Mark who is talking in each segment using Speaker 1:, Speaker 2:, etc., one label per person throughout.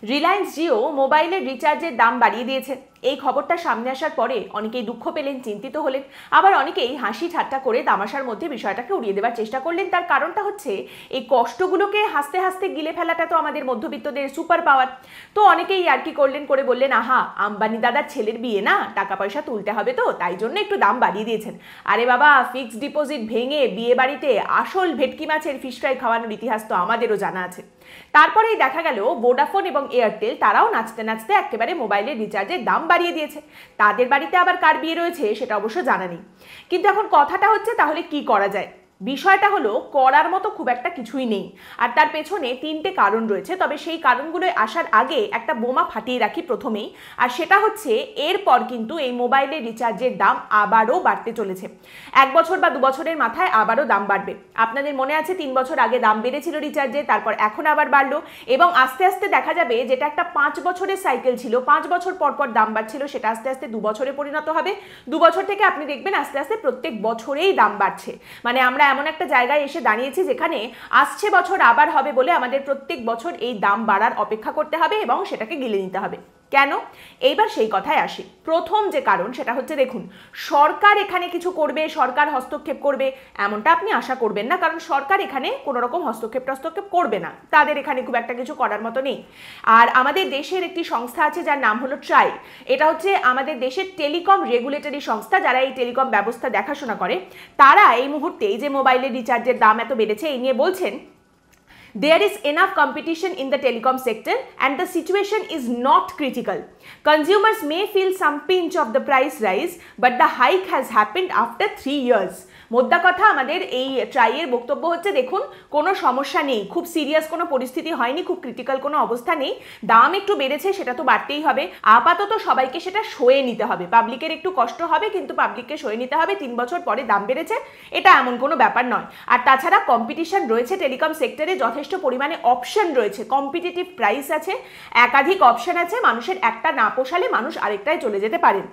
Speaker 1: রিলায়েন্স জিও মোবাইলের রিচার্জের দাম বাড়িয়ে দিয়েছে। এই খবরটা সামনে আসার পরে অনেকেই দুঃখ পেলেন, চিন্তিত হলেন, আবার অনেকেই হাসি ঠাট্টা করে তামাশার মধ্যে বিষয়টাকে উড়িয়ে দেওয়ার চেষ্টা করলেন। তার কারণটা হচ্ছে এই কষ্টগুলোকে হাসতে হাসতে গিলে ফেলাটা তো আমাদের মধ্যবিত্তদের সুপার পাওয়ার। তো অনেকেই আর কি করলেন করে বললেন, আহা আম্বানি দাদার ছেলের বিয়ে না, টাকা পয়সা তুলতে হবে তো তাই জন্য একটু দাম বাড়িয়ে দিয়েছেন। আরে বাবা, ফিক্সড ডিপোজিট ভেঙে বিয়ে বাড়িতে আসল ভেটকি মাছের ফিশ ফ্রাই খাওয়ানোর ইতিহাস তো আমাদেরও জানা আছে। তারপরেই দেখা গেল ভোডাফোন এবং এয়ারটেল তারাও নাচতে নাচতে একেবারে মোবাইলের রিচার্জের দাম বাড়িয়ে দিয়েছে। তাদের বাড়িতে আবার কার বিয়ে রয়েছে সেটা অবশ্য জানা নেই। কিন্তু এখন কথাটা হচ্ছে, তাহলে কি করা যায়? বিষয়টা হলো, করার মতো খুব একটা কিছুই নেই, আর তার পেছনে তিনটে কারণ রয়েছে। তবে সেই কারণগুলো আসার আগে একটা বোমা ফাটিয়ে রাখি প্রথমেই, আর সেটা হচ্ছে এরপর কিন্তু এই মোবাইলের রিচার্জের দাম আবারও বাড়তে চলেছে। 1 বছর বা 2 বছরের মাথায় আবারও দাম বাড়বে। আপনাদের মনে আছে 3 বছর আগে দাম বেড়েছিল রিচার্জে, তারপর এখন আবার বাড়লো, এবং আস্তে আস্তে দেখা যাবে যেটা একটা 5 বছরের সাইকেল ছিল, 5 বছর পর পর দাম বাড়ছিল, সেটা আস্তে আস্তে 2 বছরে পরিণত হবে। 2 বছর থেকে আপনি দেখবেন আস্তে আস্তে প্রত্যেক বছরেই দাম বাড়ছে। মানে আমরা এমন একটা জায়গায় এসে দাঁড়িয়েছি যেখানে আসছে বছর আবার হবে বলে আমাদের প্রত্যেক বছর এই দাম বাড়ার অপেক্ষা করতে হবে এবং সেটাকে গিলে নিতে হবে। কেন? এইবার সেই কথায় আসি। প্রথম যে কারণ সেটা হচ্ছে, দেখুন, সরকার এখানে কিছু করবে, সরকার হস্তক্ষেপ করবে এমনটা আপনি আশা করবেন না, কারণ সরকার এখানে কোনো রকম হস্তক্ষেপ করবে না, তাদের এখানে খুব একটা কিছু করার মতো নেই। আর আমাদের দেশের একটি সংস্থা আছে যার নাম হলো ট্রাই। এটা হচ্ছে আমাদের দেশের টেলিকম রেগুলেটরি সংস্থা, যারা এই টেলিকম ব্যবস্থা দেখাশোনা করে। তারা এই মুহূর্তে যে মোবাইলের রিচার্জের দাম এত বেড়েছে এই নিয়ে বলছেন, there is enough competition in the telecom sector and the situation is not critical. Consumers may feel some pinch of the price rise, but the hike has happened after 3 years. মোদ্দা কথা, আমাদের এই ট্রাইয়ের বক্তব্য হচ্ছে, দেখুন কোনো সমস্যা নেই, খুব সিরিয়াস কোনো পরিস্থিতি হয়নি, খুব ক্রিটিক্যাল কোনো অবস্থা নেই, দাম একটু বেড়েছে সেটা তো বাড়তেই হবে, আপাতত সবাইকে সেটা সয়ে নিতে হবে, পাবলিকের একটু কষ্ট হবে কিন্তু পাবলিককে সয়ে নিতে হবে, 3 বছর পরে দাম বেড়েছে এটা এমন কোনো ব্যাপার নয়। আর তাছাড়া কম্পিটিশন রয়েছে টেলিকম সেক্টরে, যথেষ্ট পরিমাণে অপশন রয়েছে, কম্পিটিটিভ প্রাইস আছে, একাধিক অপশন আছে, মানুষের একটা না পোষালে মানুষ আরেকটায় চলে যেতে পারেন।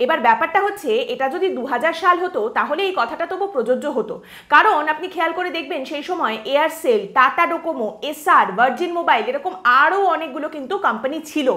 Speaker 1: এবার ব্যাপারটা হচ্ছে, এটা যদি 2000 সাল হতো তাহলে এই কথাটা তবু প্রযোজ্য হতো, কারণ আপনি খেয়াল করে দেখবেন সেই সময় Aircel, tata Docomo, SR, virgin mobile এরকম আরও অনেকগুলো কিন্তু কোম্পানি ছিল,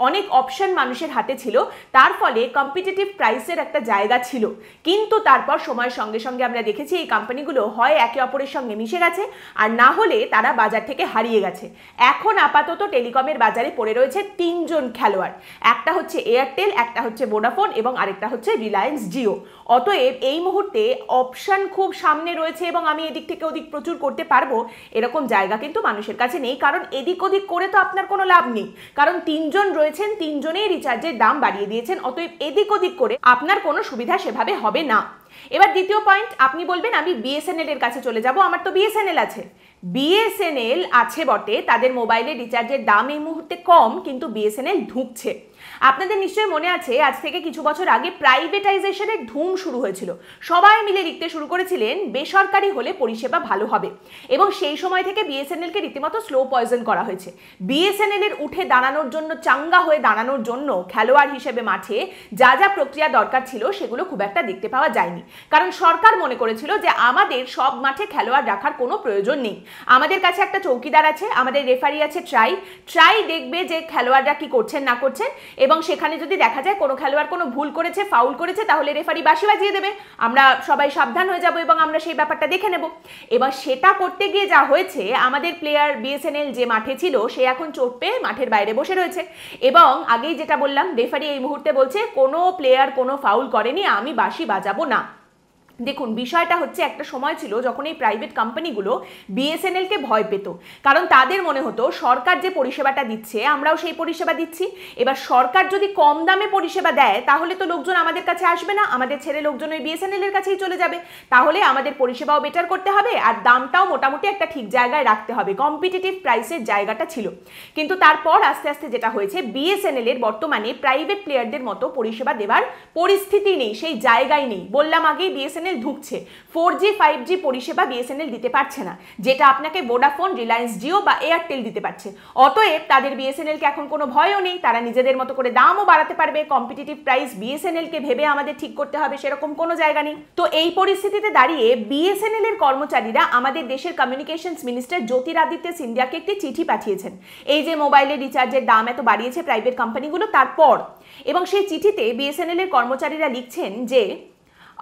Speaker 1: অনেক অপশন মানুষের হাতে ছিল, তার ফলে কম্পিটিটিভ প্রাইসের একটা জায়গা ছিল। কিন্তু তারপর সময়ের সঙ্গে সঙ্গে আমরা দেখেছি এই কোম্পানিগুলো হয় একে অপরের সঙ্গে মিশে গেছে, আর না হলে তারা বাজার থেকে হারিয়ে গেছে। এখন আপাতত টেলিকমের বাজারে পড়ে রয়েছে 3 জন খেলোয়াড়, একটা হচ্ছে এয়ারটেল, একটা হচ্ছে ভোডাফোন এবং আরেকটা হচ্ছে রিলায়েন্স জিও। অতএব এই মুহূর্তে অপশন খুব সামনে রয়েছে এবং আমি এদিক থেকে ওদিক প্রচুর করতে পারবো এরকম জায়গা কিন্তু মানুষের কাছে নেই, কারণ এদিক ওদিক করে তো আপনার কোনো লাভ নেই, কারণ 3 জন রয়েছেন, 3 জনেই রিচার্জের দাম বাড়িয়ে দিয়েছেন, অতএব এদিক ওদিক করে আপনার কোনো সুবিধা সেভাবে হবে না। এবার দ্বিতীয় পয়েন্ট, আপনি বলবেন আমি বিএসএনএল এর কাছে চলে যাব, আমার তো বিএসএনএল আছে। বিএসএনএল আছে বটে, তাদের মোবাইলের রিচার্জের দাম এই মুহূর্তে কম, কিন্তু বিএসএনএল ঢুকছে। আপনাদের নিশ্চয়ই মনে আছে আজ থেকে কিছু বছর আগে প্রাইভেটাইজেশনের ধুম শুরু হয়েছিল, সবাই মিলে লিখতে শুরু করেছিলেন বেসরকারি হলে পরিষেবা ভালো হবে, এবং সেই সময় থেকে বিএসএনএলকে রীতিমতো স্লো পয়জন করা হয়েছে। বিএসএনএল এর উঠে দাঁড়ানোর জন্য, চাঙ্গা হয়ে দাঁড়ানোর জন্য খেলোয়াড় হিসেবে মাঠে যা যা প্রক্রিয়া দরকার ছিল সেগুলো খুব একটা দেখতে পাওয়া যায়নি, কারণ সরকার মনে করেছিল যে আমাদের সব মাঠে খেলোয়াড় রাখার কোনো প্রয়োজন নেই, আমাদের কাছে একটা চৌকিদার আছে, আমাদের রেফারি আছে ট্রাই দেখবে যে খেলোয়াড়রা কি করছেন না করছেন, এবং সেখানে যদি দেখা যায় কোনো খেলোয়াড় কোনো ভুল করেছে, ফাউল করেছে, তাহলে রেফারি বাঁশি বাজিয়ে দেবে, আমরা সবাই সাবধান হয়ে যাব এবং আমরা সেই ব্যাপারটা দেখে নেব। এবার সেটা করতে গিয়ে যা হয়েছে, আমাদের প্লেয়ার বিএসএনএল যে মাঠে ছিল সে এখন চোট পেয়ে মাঠের বাইরে বসে রয়েছে, এবং আগেই যেটা বললাম, রেফারি এই মুহূর্তে বলছে কোনো প্লেয়ার কোনো ফাউল করেনি, আমি বাঁশি বাজাবো না। দেখুন, বিষয়টা হচ্ছে একটা সময় ছিল যখন এই প্রাইভেট কোম্পানিগুলো বিএসএনএলকে ভয় পেত, কারণ তাদের মনে হতো সরকার যে পরিষেবাটা দিচ্ছে আমরাও সেই পরিষেবা দিচ্ছি, এবার সরকার যদি কম দামে পরিষেবা দেয় তাহলে তো লোকজন আমাদের কাছে আসবে না, আমাদের ছেড়ে লোকজন ওই বিএসএনএল এর কাছেই চলে যাবে, তাহলে আমাদের পরিষেবাও বেটার করতে হবে আর দামটাও মোটামুটি একটা ঠিক জায়গায় রাখতে হবে, কম্পিটিটিভ প্রাইসের জায়গাটা ছিল। কিন্তু তারপর আস্তে আস্তে যেটা হয়েছে, বিএসএনএল এর বর্তমানে প্রাইভেট প্লেয়ারদের মতো পরিষেবা দেওয়ার পরিস্থিতি নেই, সেই জায়গায় নেই। বললাম আগেই বিএসএনএল বিএসএনএল ঢুকছে, 4G 5G পরিষেবা বিএসএনএল দিতে পারছে না, যেটা আপনাকে ভোডাফোন, রিলায়েন্স জিও বা এয়ারটেল দিতে পারছে। অতএব তাদের বিএসএনএলকে এখন কোনো ভয়ও নেই, তারা নিজেদের মতো করে দামও বাড়াতে পারবে। কম্পিটিটিভ প্রাইস বিএসএনএলকে ভেবে আমাদের ঠিক করতে হবে সেরকম কোনো জায়গা নেই। তো এই পরিস্থিতিতে দাঁড়িয়ে বিএসএনএল এর কর্মচারীরা আমাদের দেশের কমিউনিকেশনস মিনিস্টার জ্যোতিরাদিত্য সিন্ধিয়াকে একটি চিঠি পাঠিয়েছেন, এই যে মোবাইলের রিচার্জের দাম এত বাড়িয়েছে প্রাইভেট কোম্পানিগুলো তারপর। এবং সেই চিঠিতে বিএসএনএল এর কর্মচারীরা লিখছেন যে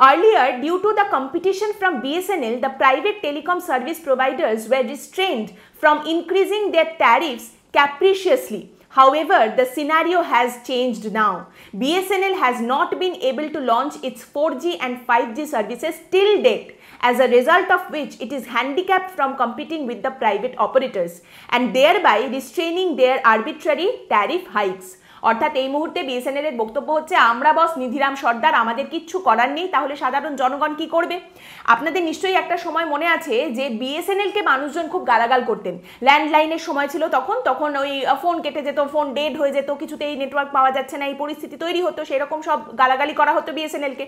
Speaker 1: earlier, due to the competition from BSNL, the private telecom service providers were restrained from increasing their tariffs capriciously. However, the scenario has changed now. BSNL has not been able to launch its 4G and 5G services till date, as a result of which it is handicapped from competing with the private operators and thereby restraining their arbitrary tariff hikes. অর্থাৎ এই মুহূর্তে BSNL এর বক্তব্য হচ্ছে আমরা বস নিধিরাম সর্দার, আমাদের কিচ্ছু করার নেই। তাহলে সাধারণ জনগণ কি করবে? আপনাদের নিশ্চয়ই একটা সময় মনে আছে যে বিএসএনএল কে মানুষজন খুব গালাগাল করতেন। ল্যান্ডলাইনের সময় ছিল তখন ওই ফোন কেটে যেত, ফোন ডেড হয়ে যেত, কিছুতেই নেটওয়ার্ক পাওয়া যাচ্ছে না, এই পরিস্থিতি তৈরি হতো, সেরকম সব গালাগালি করা হতো বিএসএনএল কে।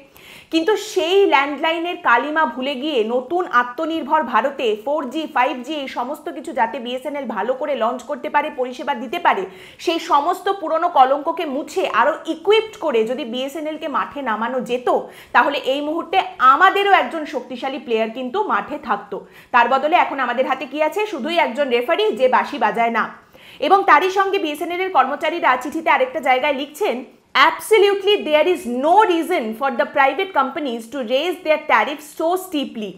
Speaker 1: কিন্তু সেই ল্যান্ডলাইনের কালিমা ভুলে গিয়ে নতুন আত্মনির্ভর ভারতে 4G 5G এই সমস্ত কিছু যাতে বিএসএনএল ভালো করে লঞ্চ করতে পারে, পরিষেবা দিতে পারে, সেই সমস্ত পুরনো কলঙ্ককে মুছে আরো ইকুইপড করে যদি বিএসএনএল কে মাঠে নামানো যেত, তাহলে এই মুহূর্তে আমাদেরও একজন শক্তিশালী প্লেয়ার কিন্তু মাঠে থাকতো। তার বদলে এখন আমাদের হাতে কি আছে? শুধুই একজন রেফারি যে বাঁশি বাজায় না। এবং তারই সঙ্গে বিএসএনএল এর কর্মচারীরা চিঠিতে আরেকটা জায়গায় লিখছেন, absolutely there is no reason for the private companies to raise their tariffs so steeply.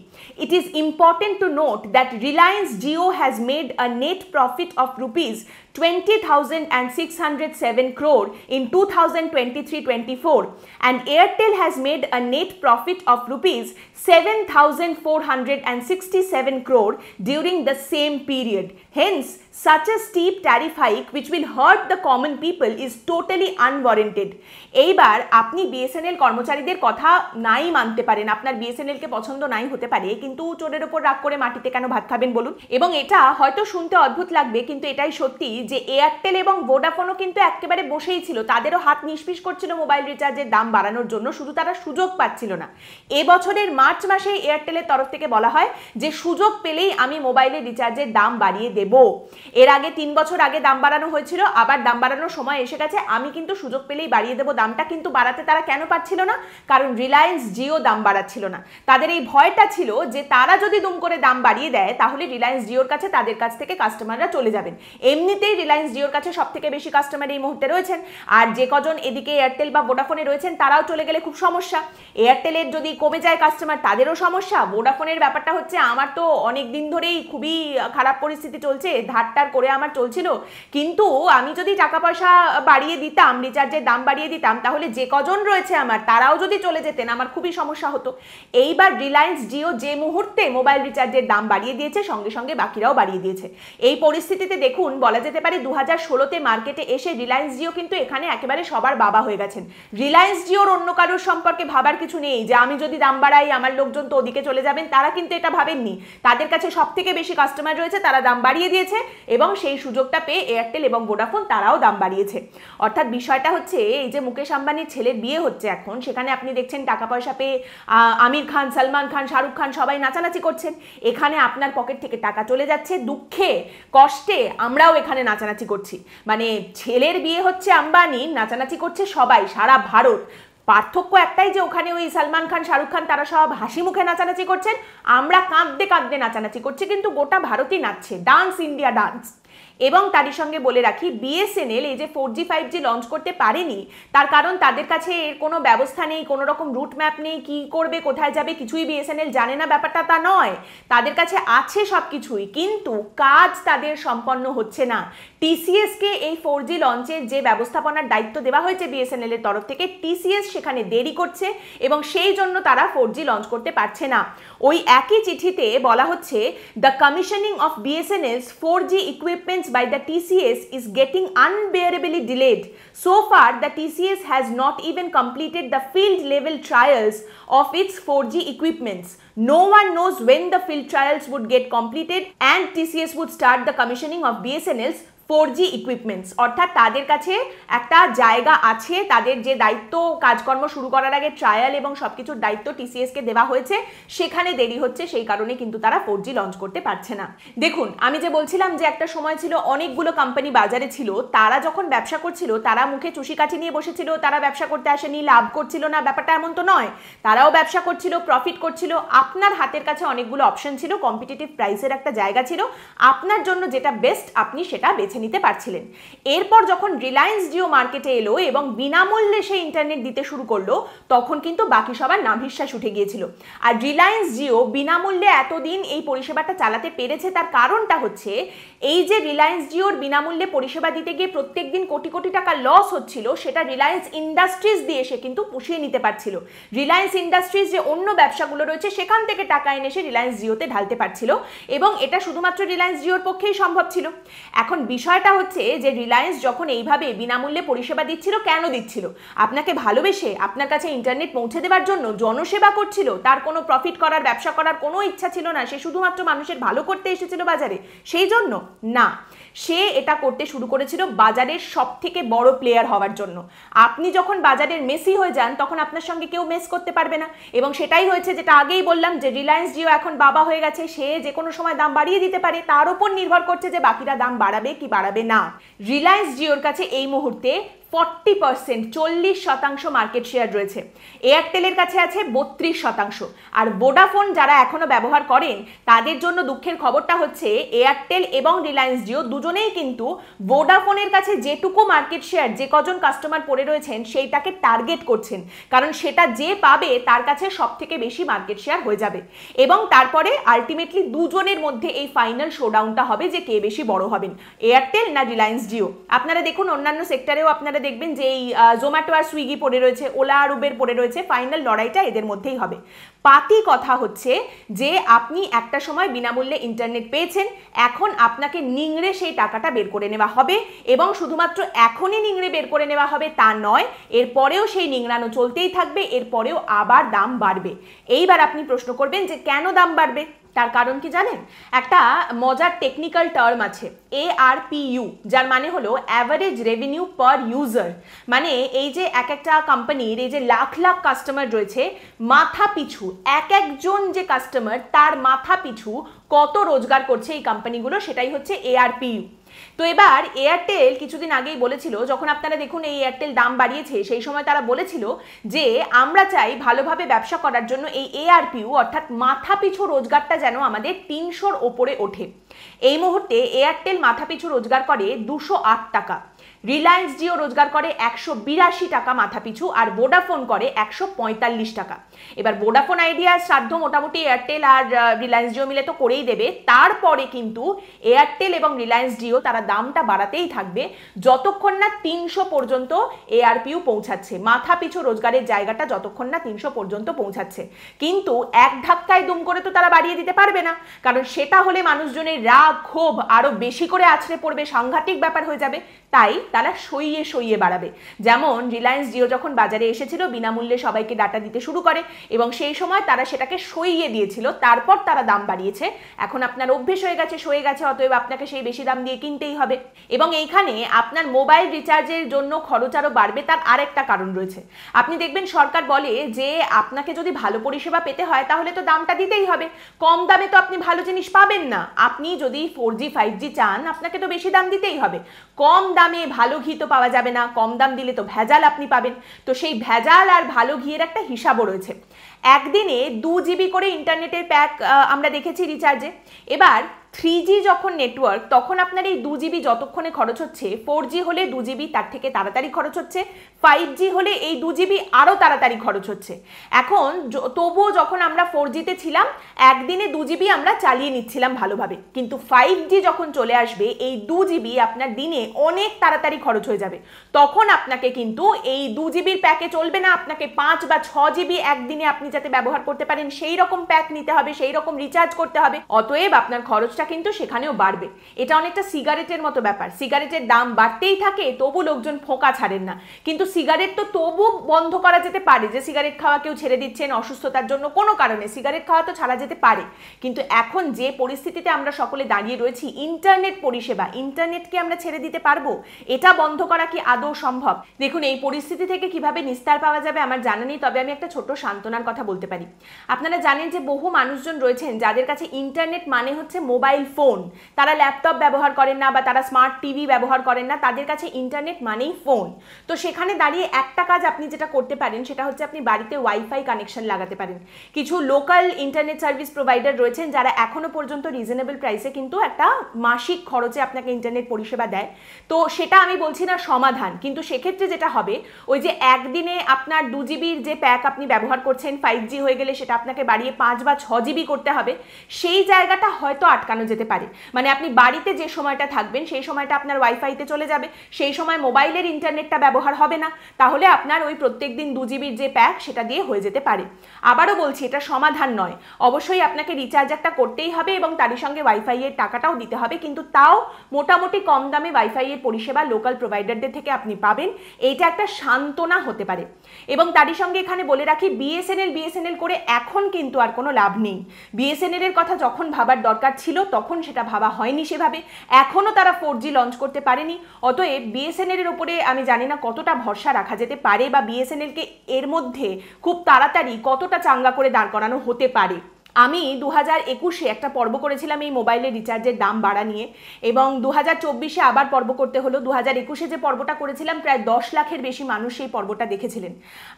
Speaker 1: It is important to note that Reliance Jio has made a net profit of rupees 20,607 crore in 2023-24 and Airtel has made a net profit of rupees 7,467 crore during the same period. Hence, such a steep tariff hike which will hurt the common people is totally unwarranted. এইবার আপনি BSNL কর্মচারীদের কথা নাই মানতে পারেন, আপনার BSNL কে পছন্দ নাই হতে পারে, কিন্তু চোরের ওপর রাগ করে মাটিতে কেন ভাত খাবেন বলুন? এবং এটা হয়তো শুনতে অদ্ভুত লাগবে, কিন্তু এটাই সত্যি যে এয়ারটেল এবং ভোডাফোনও কিন্তু একেবারে বসেই ছিল, তাদেরও হাত নিষ্পিস করছিল মোবাইল রিচার্জের দাম বাড়ানোর জন্য, শুধু তারা সুযোগ পাচ্ছিল না। এবছরের মার্চ মাসে এয়ারটেলের তরফ থেকে বলা হয় যে সুযোগ পেলেই আমি মোবাইলের রিচার্জের দাম বাড়িয়ে দেব। এর আগে 3 বছর আগে দাম বাড়ানো হয়েছিল, আবার দাম বাড়ানোর সময় এসে গেছে, আমি কিন্তু সুযোগ পেলেই বাড়িয়ে দেবো দামটা। কিন্তু বাড়াতে তারা কেন পারছিল না? কারণ রিলায়েন্স জিও দাম বাড়াচ্ছিল না। তাদের এই ভয়টা ছিল যে তারা যদি দুম করে দাম বাড়িয়ে দেয় তাহলে রিলায়েন্স জিওর কাছে, তাদের কাছ থেকে কাস্টমাররা চলে যাবেন। এমনিতেই রিলায়েন্স জিওর কাছে সব থেকে বেশি কাস্টমার এই মুহূর্তে রয়েছেন, আর যে কজন এদিকে এয়ারটেল বা ভোডাফোনে রয়েছেন তারাও চলে গেলে খুব সমস্যা। এয়ারটেলের যদি কমে যায় কাস্টমার, তাদেরও সমস্যা। ভোডাফোনের ব্যাপারটা হচ্ছে আমার তো অনেক দিন ধরেই খুবই খারাপ পরিস্থিতি চলছে, ধারটার করে আমার চলছিল, কিন্তু আমি যদি টাকা পয়সা বাড়িয়ে দিতাম, রিচার্জের দাম বাড়িয়ে দিতাম, তাহলে যে কজন রয়েছে আমার তারাও যদি চলে যেতেন আমার খুবই সমস্যা হতো। এইবার রিলায়েন্স জিও যে মুহূর্তে মোবাইল রিচার্জের দাম বাড়িয়ে দিয়েছে, সঙ্গে সঙ্গে বাকিরাও বাড়িয়ে দিয়েছে। এই পরিস্থিতিতে দেখুন, বলা যেতে পারে 2016-তে মার্কেটে এসে রিলায়েন্স জিও কিন্তু এখানে একেবারে সবার বাবা হয়ে গেছেন। রিলায়েন্স জিওর অন্য কারোর সম্পর্কে ভাবার কিছু নেই যে আমি যদি দাম বাড়াই আমার লোকজন তো ওদিকে চলে যাবেন, তারা কিন্তু এটা ভাবেননি। তাদের কাছে সব থেকে বেশি কাস্টমার রয়েছে, তারা দাম বাড়িয়ে দিয়েছে এবং সেই সুযোগটা পেয়ে এয়ারটেল এবং ভোডাফোন তারাও দাম বাড়িয়েছে। অর্থাৎ বিষয়টা হচ্ছে এই যে মুকেশ আম্বানির ছেলের বিয়ে হচ্ছে এখন, সেখানে আপনি দেখছেন টাকা পয়সা পেয়ে আমির খান, সালমান খান, শাহরুখ খান সবাই নাচানাচি করছেন, এখানে আপনার পকেট থেকে টাকা চলে যাচ্ছে। দুঃখে কষ্টে আমরাও এখানে নাচানাচি করছি, মানে ছেলের বিয়ে হচ্ছে আম্বানি, নাচানাচি করছে সবাই, সারা ভারত। পার্থক্য একটাই যে ওখানে ওই সালমান খান, শাহরুখ খান তারা সব হাসি মুখে নাচানাচি করছেন, আমরা কাঁদতে কাঁদতে নাচানাচি করছি, কিন্তু গোটা ভারতই নাচছে, ডান্স ইন্ডিয়া ডান্স। এবং তারই সঙ্গে বলে রাখি, বিএসএনএল এই যে 4G 5G লঞ্চ করতে পারেনি, তার কারণ তাদের কাছে এর কোনো ব্যবস্থা নেই, কোনো রকম রুট ম্যাপ নেই, কি করবে, কোথায় যাবে কিছুই বিএসএনএল জানে না। ব্যাপারটা তা নয়, তাদের কাছে আছে সব কিছুই, কিন্তু কাজ তাদের সম্পন্ন হচ্ছে না। টিসিএস কে এই 4G লঞ্চের যে ব্যবস্থাপনার দায়িত্ব দেওয়া হয়েছে বিএসএনএল এর তরফ থেকে, টিসিএস সেখানে দেরি করছে এবং সেই জন্য তারা 4G লঞ্চ করতে পারছে না। ওই একই চিঠিতে বলা হচ্ছে, the commissioning of BSNL's 4G equipments by the TCS is getting unbearably delayed. So far, the TCS has not even completed the field level trials of its 4G equipments. No one knows when the field trials would get completed and TCS would start the commissioning of BSNL's 4G equipments, অর্থাৎ তাদের কাছে একটা জায়গা আছে, তাদের যে দায়িত্ব কাজকর্ম শুরু করার আগে ট্রায়াল এবং সবকিছুর দায়িত্ব টিসিএসকে দেওয়া হয়েছে, সেখানে দেরি হচ্ছে, সেই কারণে কিন্তু তারা 4G লঞ্চ করতে পারছে না। দেখুন, আমি যে বলছিলাম যে একটা সময় ছিল অনেকগুলো কোম্পানি বাজারে ছিল, তারা যখন ব্যবসা করছিল তারা মুখে চুষিকাঠি নিয়ে বসেছিল, তারা ব্যবসা করতে আসেনি, লাভ করছিল না, ব্যাপারটা এমন তো নয়। তারাও ব্যবসা করছিল, প্রফিট করছিল। আপনার হাতের কাছে অনেকগুলো অপশন ছিল, কম্পিটিটিভ প্রাইসের একটা জায়গা ছিল, আপনার জন্য যেটা বেস্ট আপনি সেটা বেছে নিতে পারছিলেন। এরপর যখন রিলায়েন্স জিও মার্কেটে এলো এবং বিনামূল্যে সে ইন্টারনেট দিতে শুরু করলো, তখন কিন্তু বাকি সবার নাভিশ্বাস উঠে গিয়েছিল। আর রিলায়েন্স জিও বিনামূল্যে এতদিন এই পরিষেবাটা চালাতে পেরেছে, তার কারণটা হচ্ছে এই যে রিলায়েন্স জিওর বিনামূল্যে পরিষেবা দিতে গিয়ে প্রত্যেক দিন কোটি কোটি টাকা লস হচ্ছিল, সেটা রিলায়েন্স ইন্ডাস্ট্রিজ দিয়ে সে কিন্তু পুষিয়ে নিতে পারছিল। রিলায়েন্স ইন্ডাস্ট্রিজ যে অন্য ব্যবসাগুলো রয়েছে সেখান থেকে টাকা এনে সে রিলায়েন্স জিওতে ঢালতে পারছিল, এবং এটা শুধুমাত্র রিলায়েন্স জিওর পক্ষেই সম্ভব ছিল। এখন বিষয়টা হচ্ছে যে রিলায়েন্স যখন এইভাবে বিনামূল্যে পরিষেবা দিচ্ছিল, কেন দিচ্ছিল? আপনাকে ভালোবেসে আপনার কাছে ইন্টারনেট পৌঁছে দেওয়ার জন্য জনসেবা করছিল, তার কোনো প্রফিট করার, ব্যবসা করার কোনো ইচ্ছা ছিল না, সে শুধুমাত্র মানুষের ভালো করতে এসেছিল বাজারে, সেই জন্য না। সে এটা করতে শুরু করেছিল বাজারের সব থেকে বড় প্লেয়ার হওয়ার জন্য। আপনি যখন বাজারের মেসি হয়ে যান, তখন আপনার সঙ্গে কেউ মেস করতে পারবে না, এবং সেটাই হয়েছে, যেটা আগেই বললাম যে রিলায়েন্স জিও এখন বাবা হয়ে গেছে, সে যে কোনো সময় দাম বাড়িয়ে দিতে পারে, তার উপর নির্ভর করছে যে বাকিরা দাম বাড়াবে কি বাড়াবে না। রিলায়েন্স জিওর কাছে এই মুহূর্তে 40%, 40% মার্কেট শেয়ার রয়েছে। এয়ারটেলের কাছে আছে 32%। আর ভোডাফোন যারা এখনো ব্যবহার করেন, তাদের জন্য দুঃখের খবরটা হচ্ছে এয়ারটেল এবং রিলায়েন্স জিও দুজনেই কিন্তু ভোডাফোনের কাছে যেটুকু মার্কেট শেয়ার, যে কজন কাস্টমার পড়ে রয়েছেন, সেইটাকে টার্গেট করছেন, কারণ সেটা যে পাবে তার কাছে সব থেকে বেশি মার্কেট শেয়ার হয়ে যাবে। এবং তারপরে আলটিমেটলি দুজনের মধ্যে এই ফাইনাল শোডাউনটা হবে যে কে বেশি বড় হবেন, এয়ারটেল না রিলায়েন্স জিও। আপনারা দেখুন অন্যান্য সেক্টরেও আপনারা দেখবেন যে এই জোম্যাটো আর সুইগি পড়ে রয়েছে, ওলা আর উবের পড়ে রয়েছে, ফাইনাল লড়াইটা এদের মধ্যেই হবে। পাতি কথা হচ্ছে যে আপনি একটা সময় বিনামূল্যে ইন্টারনেট পেয়েছেন, এখন আপনাকে নিংড়ে সেই টাকাটা বের করে নেওয়া হবে, এবং শুধুমাত্র এখনই নিংড়ে বের করে নেওয়া হবে তা নয়, এরপরেও সেই নিংড়ানো চলতেই থাকবে, এরপরেও আবার দাম বাড়বে। এইবার আপনি প্রশ্ন করবেন যে কেন দাম বাড়বে? তার কারণ কি জানেন? একটা মজার টেকনিক্যাল টার্ম আছে, ARPU, যার মানে হলো অ্যাভারেজ রেভিনিউ পার ইউজার। মানে এই যে এক একটা কোম্পানির এই যে লাখ লাখ কাস্টমার রয়েছে, মাথা পিছু এক একজন যে কাস্টমার, তার মাথা পিছু কত রোজগার করছে এই কোম্পানিগুলো, সেটাই হচ্ছে ARPU। তো এবার এয়ারটেল কিছুদিন আগেই বলেছিল, যখন আপনারা দেখুন এই এয়ারটেল দাম বাড়িয়েছে, সেই সময় তারা বলেছিল যে আমরা চাই ভালোভাবে ব্যবসা করার জন্য এই ARPU অর্থাৎ মাথা পিছু রোজগারটা যেন আমাদের 300-র ওপরে ওঠে। এই মুহূর্তে এয়ারটেল মাথা পিছু রোজগার করে 208 টাকা, রিলায়েন্স জিও রোজগার করে 182 টাকা মাথা পিছু, আর ভোডাফোন করে 145 টাকা। এবার ভোডাফোন আইডিয়া শ্রাদ্ধ মোটামুটি এয়ারটেল আর রিলায়েন্স জিও মিলে তো করেই দেবে, তারপরে কিন্তু এয়ারটেল এবং রিলায়েন্স জিও তারা দামটা বাড়াতেই থাকবে যতক্ষণ না 300 পর্যন্ত ARPU পৌঁছাচ্ছে, মাথা পিছু রোজগারের জায়গাটা যতক্ষণ না 300 পর্যন্ত পৌঁছাচ্ছে। কিন্তু এক ধাক্কায় দুম করে তো তারা বাড়িয়ে দিতে পারবে না, কারণ সেটা হলে মানুষজনের রাগ ক্ষোভ আরো বেশি করে আছড়ে পড়বে, সাংঘাতিক ব্যাপার হয়ে যাবে। তাই তারা সইয়ে সইয়ে বাড়াবে। যেমন রিলায়েন্স জিও যখন বাজারে এসেছিল, বিনামূল্যে সবাইকে ডাটা দিতে শুরু করে, এবং সেই সময় তারা সেটাকে সইয়ে দিয়েছিল, তারপর তারা দাম বাড়িয়েছে। এখন আপনার অভ্যেস হয়ে গেছে, সয়ে গেছে, অতএব আপনাকে সেই বেশি দাম দিয়ে কিনতেই হবে। এবং এইখানে আপনার মোবাইল রিচার্জের জন্য খরচ আরো বাড়বে, তার আরেকটা কারণ রয়েছে। আপনি দেখবেন সরকার বলে যে আপনাকে যদি ভালো পরিষেবা পেতে হয় তাহলে তো দামটা দিতেই হবে, কম দামে তো আপনি ভালো জিনিস পাবেন না। আপনি যদি 4G 5G চান, আপনাকে তো বেশি দাম দিতেই হবে। কম দামে ভালো ঘি তো পাওয়া যাবে না, কম দাম দিলে তো ভেজাল আপনি পাবেন। তো সেই ভেজাল আর ভালো ঘিয়ের একটা হিসাবও রয়েছে। একদিনে 2 GB করে ইন্টারনেটের প্যাক আমরা দেখেছি রিচার্জে। এবার 3G যখন নেটওয়ার্ক, তখন আপনার এই 2 GB যতক্ষণে খরচ হচ্ছে, 4G হলে 2 GB তার থেকে তাড়াতাড়ি খরচ হচ্ছে, 5G হলে এই 2 GB আরও তাড়াতাড়ি খরচ হচ্ছে। এখন তবুও যখন আমরা 4G-তে ছিলাম, একদিনে 2 GB আমরা চালিয়ে নিচ্ছিলাম ভালোভাবে, কিন্তু 5G যখন চলে আসবে, এই 2 GB আপনার দিনে অনেক তাড়াতাড়ি খরচ হয়ে যাবে। তখন আপনাকে কিন্তু এই 2 GB-র প্যাকে চলবে না, আপনাকে 5 বা 6 GB একদিনে আপনি যাতে ব্যবহার করতে পারেন সেই রকম প্যাক নিতে হবে, সেই রকম রিচার্জ করতে হবে। অতএব আপনার খরচটা কিন্তু সেখানেও বাড়বে। এটা অনেকটা সিগারেটের মতো ব্যাপার, সিগারেটের দাম বাড়তেই থাকে তবু লোকজন ফোঁকা ছাড়েন না, কিন্তু সিগারেট তো তবু বন্ধ করা যেতে পারে, যে সিগারেট খাওয়া কেউ ছেড়ে দিচ্ছেন অসুস্থতার জন্য কোনো কারণে, সিগারেট খাওয়া তো ছাড়া যেতে পারে। কিন্তু এখন যে পরিস্থিতিতে আমরা সকলে দাঁড়িয়ে রয়েছি, ইন্টারনেট পরিষেবা, ইন্টারনেটকে আমরা ছেড়ে দিতে পারবো? এটা বন্ধ করা কি আদৌ সম্ভব? দেখুন, এই পরিস্থিতি থেকে কিভাবে নিস্তার পাওয়া যাবে আমার জানা নেই, তবে আমি একটা ছোট সান্ত্বনার কথা বলতে পারি। আপনারা জানেন যে বহু মানুষজন রয়েছেন যাদের কাছে ইন্টারনেট মানে হচ্ছে মোবাইল ফোন, তারা ল্যাপটপ ব্যবহার করেন না বা তারা স্মার্ট টিভি ব্যবহার করেন না, তাদের কাছে ইন্টারনেট মানেই ফোন। তো সেখানে দাঁড়িয়ে একটা কাজ আপনি যেটা করতে পারেন সেটা হচ্ছে আপনি বাড়িতে ওয়াইফাই কানেকশন লাগাতে পারেন। কিছু লোকাল ইন্টারনেট সার্ভিস প্রোভাইডার রয়েছেন যারা এখনো পর্যন্ত রিজনেবল প্রাইসে কিন্তু একটা মাসিক খরচে আপনাকে ইন্টারনেট পরিষেবা দেয়। তো সেটা আমি বলছি না সমাধান, কিন্তু সেক্ষেত্রে যেটা হবে, ওই যে একদিনে আপনার 2 জিবির যে প্যাক আপনি ব্যবহার করছেন, 5G হয়ে গেলে সেটা আপনাকে বাড়িয়ে 5 বা 6 জিবি করতে হবে, সেই জায়গাটা হয়তো আটকানো যেতে পারে। মানে আপনি বাড়িতে যে সময়টা থাকবেন সেই সময়টা আপনার ওয়াইফাইতে চলে যাবে, সেই সময় মোবাইলের ইন্টারনেটটা ব্যবহার হবে না, তাহলে আপনার ওই প্রত্যেকদিন 2 জিবির যে প্যাক সেটা দিয়ে হয়ে যেতে পারে। আবারও বলছি, এটা সমাধান নয়, অবশ্যই আপনাকে রিচার্জ একটা করতেই হবে এবং তারই সঙ্গে ওয়াইফাই এর টাকাটাও দিতে হবে, কিন্তু তাও মোটামুটি কম দামে ওয়াইফাই এর পরিষেবা লোকাল প্রোভাইডারদের থেকে আপনি পাবেন, এইটা একটা সান্ত্বনা হতে পারে। এবং তারই সঙ্গে এখানে বলে রাখি, বিএসএনএল করে এখন কিন্তু আর কোনো লাভ নেই। বিএসএনএল এর কথা যখন ভাবার দরকার ছিল তখন সেটা ভাবা হয়নি সেভাবে, এখনো তারা 4G লঞ্চ করতে পারেনি। অতএব বিএসএনএল এর উপরে আমি জানি না কতটা ভরসা রাখা যেতে পারে বা বিএসএনএল কে এর মধ্যে খুব তাড়াতাড়ি কতটা চাঙ্গা করে দাঁড় করানো হতে পারে। আমি 2021-এ একটা পর্ব করেছিলাম এই মোবাইলের রিচার্জের দাম বাড়া নিয়ে, এবং 2024-এ আবার পর্ব করতে হলো। 2021-এ যে পর্বটা করেছিলাম প্রায় 10 লাখের বেশি মানুষ সেই পর্বটা দেখেছিলেন।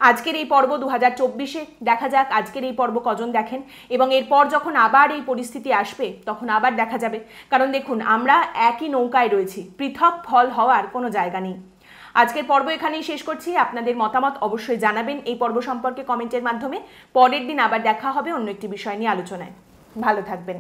Speaker 1: আজকের এই পর্ব 2024-এ, দেখা যাক আজকের এই পর্ব কজন দেখেন, এবং এরপর যখন আবার এই পরিস্থিতি আসবে তখন আবার দেখা যাবে। কারণ দেখুন, আমরা একই নৌকায় রয়েছি, পৃথক ফল হওয়ার কোনো জায়গা নেই। আজকের পর্ব এখানেই শেষ করছি। আপনাদের মতামত অবশ্যই জানাবেন এই পর্ব সম্পর্কে কমেন্টের মাধ্যমে। পরের দিন আবার দেখা হবে অন্য একটি বিষয় নিয়ে আলোচনায়। ভালো থাকবেন।